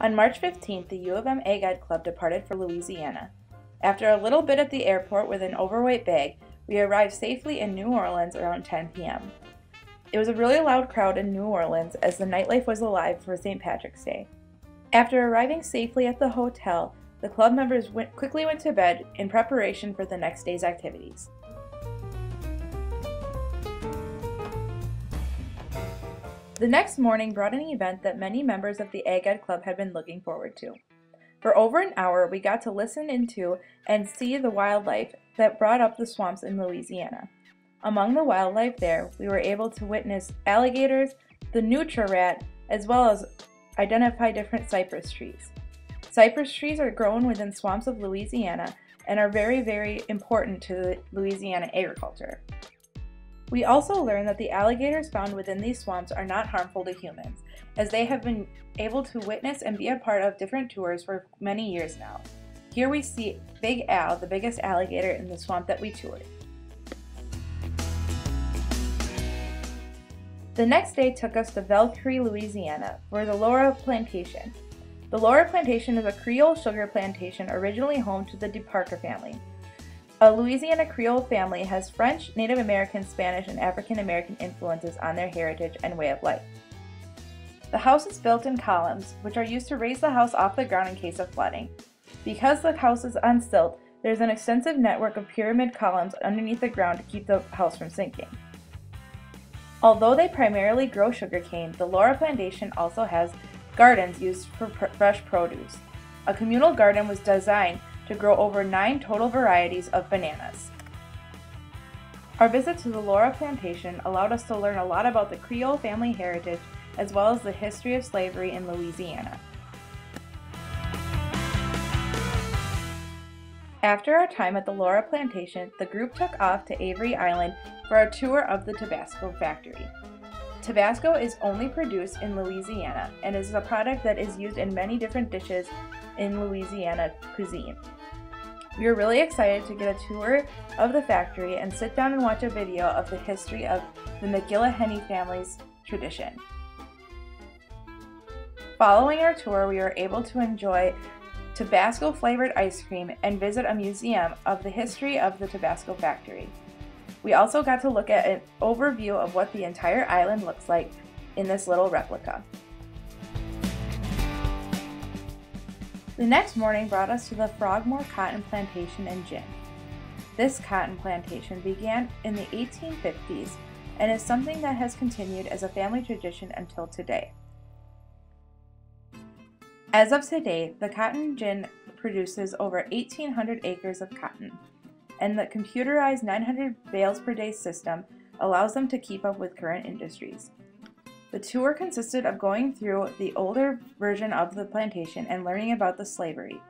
On March 15th, the UMN Ag Ed Club departed for Louisiana. After a little bit at the airport with an overweight bag, we arrived safely in New Orleans around 10 p.m. It was a really loud crowd in New Orleans as the nightlife was alive for St. Patrick's Day. After arriving safely at the hotel, the club members quickly went to bed in preparation for the next day's activities. The next morning brought an event that many members of the Ag Ed Club had been looking forward to. For over an hour, we got to listen into and see the wildlife that brought up the swamps in Louisiana. Among the wildlife there, we were able to witness alligators, the nutria rat, as well as identify different cypress trees. Cypress trees are grown within swamps of Louisiana and are very, very important to the Louisiana agriculture. We also learned that the alligators found within these swamps are not harmful to humans, as they have been able to witness and be a part of different tours for many years now. Here we see Big Al, the biggest alligator in the swamp that we toured. The next day took us to Valkyrie, Louisiana, for the Laura Plantation. The Laura Plantation is a Creole sugar plantation originally home to the DeParker family. A Louisiana Creole family has French, Native American, Spanish, and African American influences on their heritage and way of life. The house is built in columns, which are used to raise the house off the ground in case of flooding. Because the house is on silt, there is an extensive network of pyramid columns underneath the ground to keep the house from sinking. Although they primarily grow sugarcane, the Laura Plantation also has gardens used for fresh produce. A communal garden was designed to grow over 9 total varieties of bananas. Our visit to the Laura Plantation allowed us to learn a lot about the Creole family heritage as well as the history of slavery in Louisiana. After our time at the Laura Plantation, the group took off to Avery Island for a tour of the Tabasco factory. Tabasco is only produced in Louisiana and is a product that is used in many different dishes in Louisiana cuisine. We were really excited to get a tour of the factory and sit down and watch a video of the history of the McGillicuddy family's tradition. Following our tour, we were able to enjoy Tabasco flavored ice cream and visit a museum of the history of the Tabasco factory. We also got to look at an overview of what the entire island looks like in this little replica. The next morning brought us to the Frogmore Cotton Plantation and Gin. This cotton plantation began in the 1850s and is something that has continued as a family tradition until today. As of today, the cotton gin produces over 1,800 acres of cotton, and the computerized 900 bales per day system allows them to keep up with current industries. The tour consisted of going through the older version of the plantation and learning about the slavery.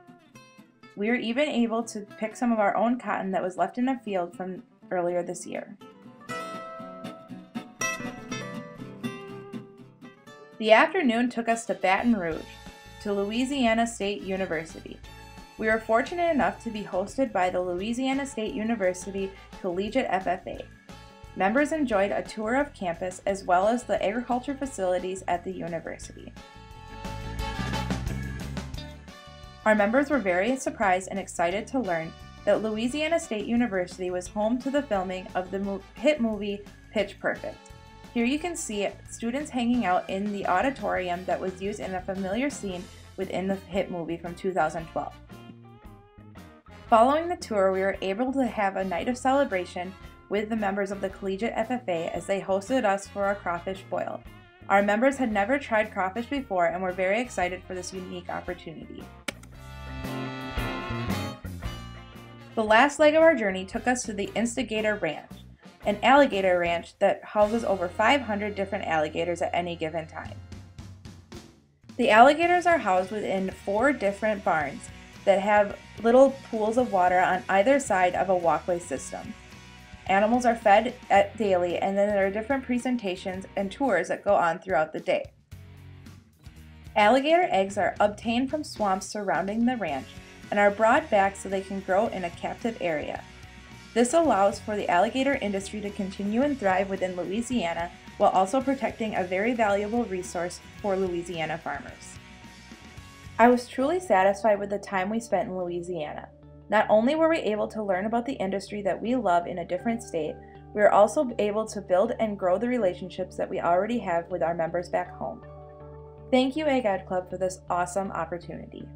We were even able to pick some of our own cotton that was left in a field from earlier this year. The afternoon took us to Baton Rouge, to Louisiana State University. We were fortunate enough to be hosted by the Louisiana State University Collegiate FFA. Members enjoyed a tour of campus as well as the agriculture facilities at the university. Our members were very surprised and excited to learn that Louisiana State University was home to the filming of the hit movie Pitch Perfect. Here you can see students hanging out in the auditorium that was used in a familiar scene within the hit movie from 2012. Following the tour, we were able to have a night of celebration with the members of the Collegiate FFA as they hosted us for a crawfish boil. Our members had never tried crawfish before and were very excited for this unique opportunity. The last leg of our journey took us to the Instigator Ranch, an alligator ranch that houses over 500 different alligators at any given time. The alligators are housed within 4 different barns that have little pools of water on either side of a walkway system. Animals are fed daily, and then there are different presentations and tours that go on throughout the day. Alligator eggs are obtained from swamps surrounding the ranch and are brought back so they can grow in a captive area. This allows for the alligator industry to continue and thrive within Louisiana while also protecting a very valuable resource for Louisiana farmers. I was truly satisfied with the time we spent in Louisiana. Not only were we able to learn about the industry that we love in a different state, we were also able to build and grow the relationships that we already have with our members back home. Thank you, Ag Ed Club, for this awesome opportunity.